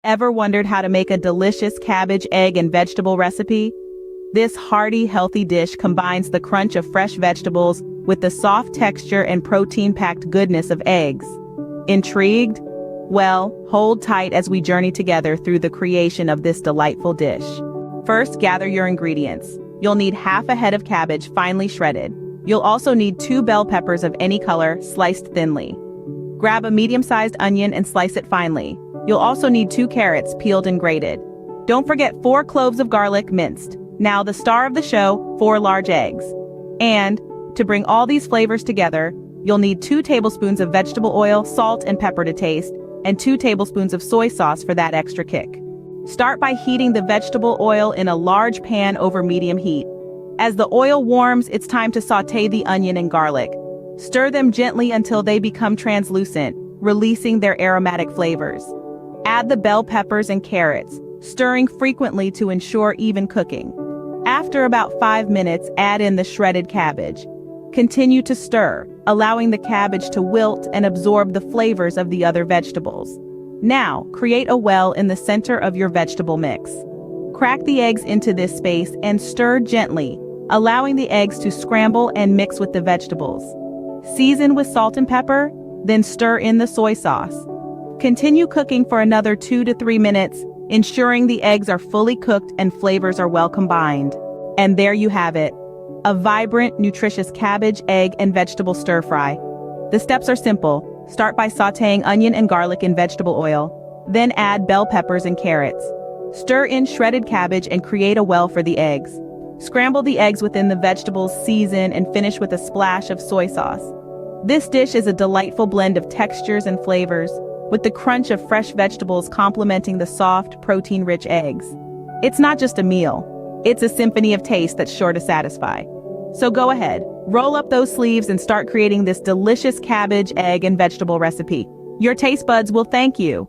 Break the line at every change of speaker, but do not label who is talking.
Ever wondered how to make a delicious cabbage, egg, and vegetable recipe? This hearty, healthy dish combines the crunch of fresh vegetables with the soft texture and protein-packed goodness of eggs. Intrigued? Well, hold tight as we journey together through the creation of this delightful dish. First, gather your ingredients. You'll need half a head of cabbage finely shredded. You'll also need 2 bell peppers of any color, sliced thinly. Grab a medium-sized onion and slice it finely. You'll also need 2 carrots, peeled and grated. Don't forget 4 cloves of garlic, minced. Now the star of the show, 4 large eggs. And, to bring all these flavors together, you'll need 2 tablespoons of vegetable oil, salt and pepper to taste, and 2 tablespoons of soy sauce for that extra kick. Start by heating the vegetable oil in a large pan over medium heat. As the oil warms, it's time to sauté the onion and garlic. Stir them gently until they become translucent, releasing their aromatic flavors. Add the bell peppers and carrots, stirring frequently to ensure even cooking. After about 5 minutes, add in the shredded cabbage. Continue to stir, allowing the cabbage to wilt and absorb the flavors of the other vegetables. Now, create a well in the center of your vegetable mix. Crack the eggs into this space and stir gently, allowing the eggs to scramble and mix with the vegetables. Season with salt and pepper, then stir in the soy sauce. Continue cooking for another 2 to 3 minutes, ensuring the eggs are fully cooked and flavors are well combined. And there you have it, a vibrant, nutritious cabbage, egg, and vegetable stir-fry. The steps are simple. Start by sautéing onion and garlic in vegetable oil. Then add bell peppers and carrots. Stir in shredded cabbage and create a well for the eggs. Scramble the eggs within the vegetables, season, and finish with a splash of soy sauce. This dish is a delightful blend of textures and flavors, with the crunch of fresh vegetables complementing the soft, protein-rich eggs. It's not just a meal. It's a symphony of taste that's sure to satisfy. So go ahead, roll up those sleeves and start creating this delicious cabbage, egg, and vegetable recipe. Your taste buds will thank you.